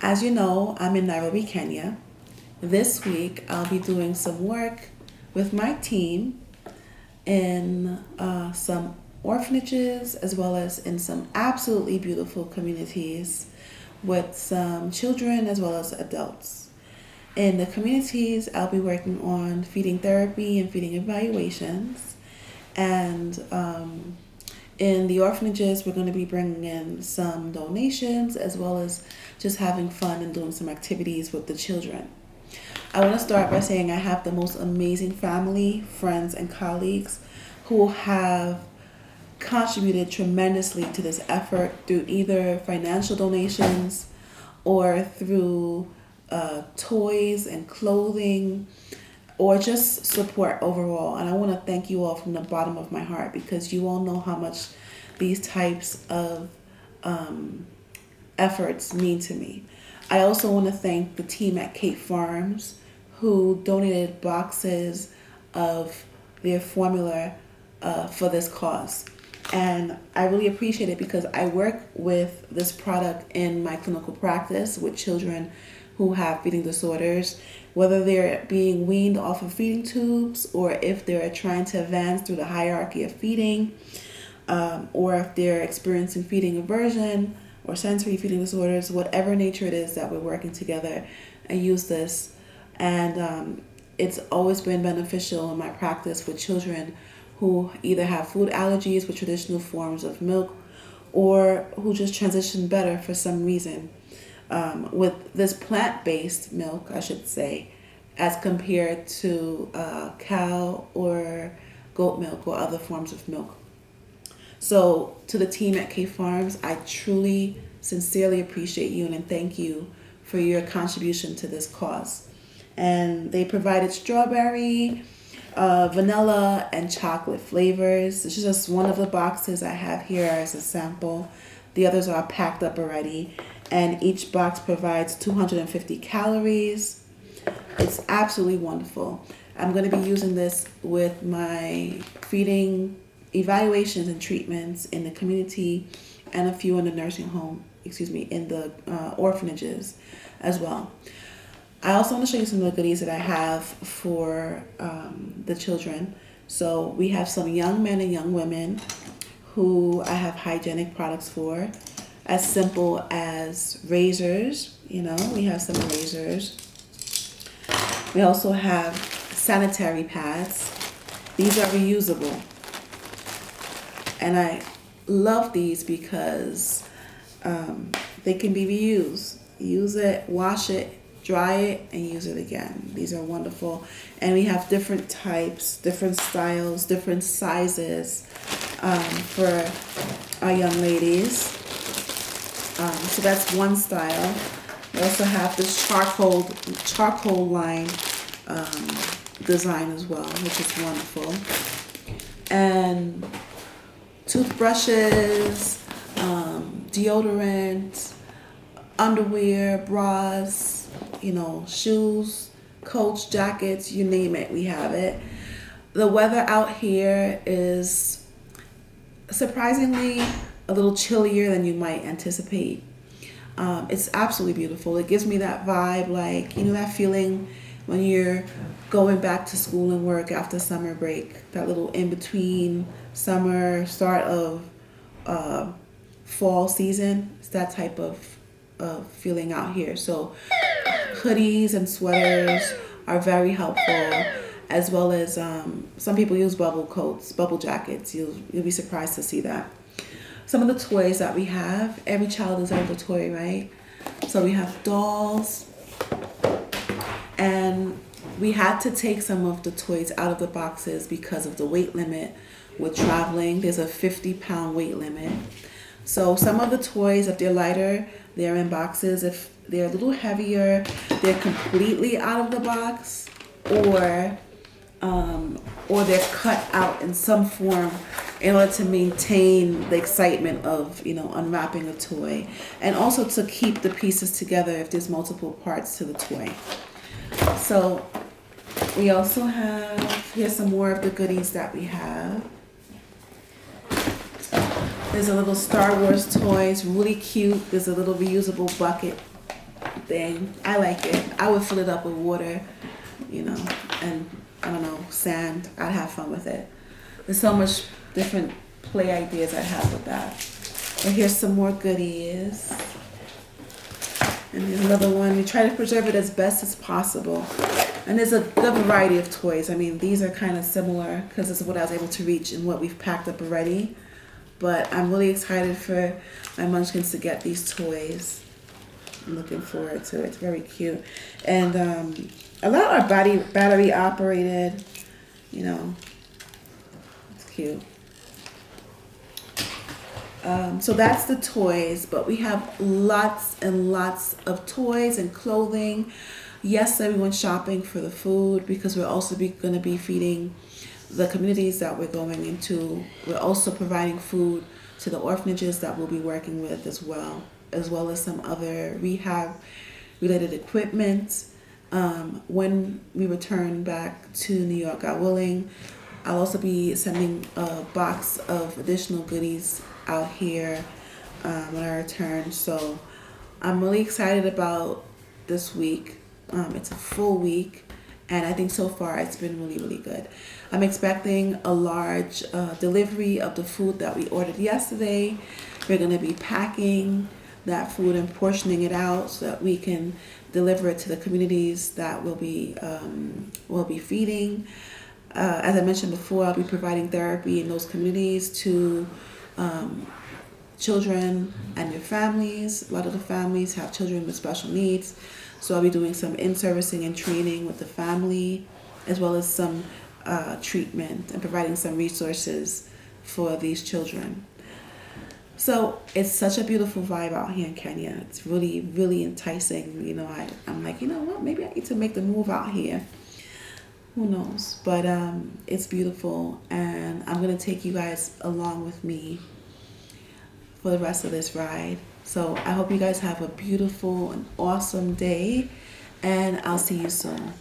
As you know, I'm in Nairobi, Kenya. This week, I'll be doing some work with my team in some orphanages as well as in some absolutely beautiful communities with some children as well as adults. In the communities, I'll be working on feeding therapy and feeding evaluations. And in the orphanages, we're going to be bringing in some donations as well as just having fun and doing some activities with the children. I want to start by saying I have the most amazing family, friends, and colleagues who have contributed tremendously to this effort through either financial donations or through toys and clothing or just support overall. And I want to thank you all from the bottom of my heart because you all know how much these types of efforts mean to me. I also want to thank the team at Cape Farms who donated boxes of their formula for this cause. And I really appreciate it because I work with this product in my clinical practice with children who have feeding disorders, whether they're being weaned off of feeding tubes or if they're trying to advance through the hierarchy of feeding, or if they're experiencing feeding aversion or sensory feeding disorders, whatever nature it is that we're working together and use this. And it's always been beneficial in my practice with children who either have food allergies with traditional forms of milk or who just transition better for some reason with this plant-based milk, I should say, as compared to cow or goat milk or other forms of milk. So to the team at K Farms, I truly, sincerely appreciate you and thank you for your contribution to this cause. And they provided strawberry, vanilla, and chocolate flavors. This is just one of the boxes I have here as a sample. The others are packed up already. And each box provides 250 calories. It's absolutely wonderful. I'm going to be using this with my feeding evaluations and treatments in the community and a few in the in the orphanages as well. I also want to show you some of the goodies that I have for the children. So we have some young men and young women who I have hygienic products for, as simple as razors. We have some razors. We also have sanitary pads. These are reusable. And I love these because they can be reused. Use it, wash it, dry it, and use it again. These are wonderful. And we have different types, different styles, different sizes for our young ladies. So that's one style. We also have this charcoal line design as well, which is wonderful. And toothbrushes, deodorant, underwear, bras, shoes, coats, jackets, you name it, we have it. The weather out here is surprisingly a little chillier than you might anticipate. It's absolutely beautiful. It gives me that vibe, like, that feeling when you're going back to school and work after summer break, that little in-between summer, start of fall season. It's that type of feeling out here. So hoodies and sweaters are very helpful, as well as some people use bubble coats, bubble jackets. You'll be surprised to see that. Some of the toys that we have, every child deserves a toy, right? So we have dolls, and we had to take some of the toys out of the boxes because of the weight limit with traveling. There's a 50-pound weight limit. So some of the toys, if they're lighter, they're in boxes. If they're a little heavier, they're completely out of the box, or they're cut out in some form in order to maintain the excitement of unwrapping a toy, and also to keep the pieces together if there's multiple parts to the toy. So we also have, here's some more of the goodies that we have. There's a little Star Wars toy. It's really cute. There's a little reusable bucket thing. I like it. I would fill it up with water, you know, and I don't know, sand. I'd have fun with it. There's so much different play ideas I have with that. And here's some more goodies. And here's another one. We try to preserve it as best as possible. And there's a good variety of toys. I mean, these are kind of similar because this is what I was able to reach and what we've packed up already. But I'm really excited for my munchkins to get these toys. I'm looking forward to it. It's very cute. And a lot are battery operated. You know, it's cute. So that's the toys, but we have lots and lots of toys and clothing. Yes, everyone's shopping for the food because we're also going to be feeding the communities that we're going into. We're also providing food to the orphanages that we'll be working with as well as some other rehab related equipment. When we return back to New York, God willing, I'll also be sending a box of additional goodies out here when I return. So I'm really excited about this week. It's a full week, and I think so far it's been really, really good. I'm expecting a large delivery of the food that we ordered yesterday. We're going to be packing that food and portioning it out so that we can deliver it to the communities that we'll be feeding. As I mentioned before, I'll be providing therapy in those communities to children and their families. A lot of the families have children with special needs. So I'll be doing some in-servicing and training with the family, as well as some treatment and providing some resources for these children. So it's such a beautiful vibe out here in Kenya. It's really, really enticing. You know, I'm like, you know what, maybe I need to make the move out here. Who knows? But it's beautiful, and I'm going to take you guys along with me for the rest of this ride. So I hope you guys have a beautiful and awesome day, and I'll see you soon.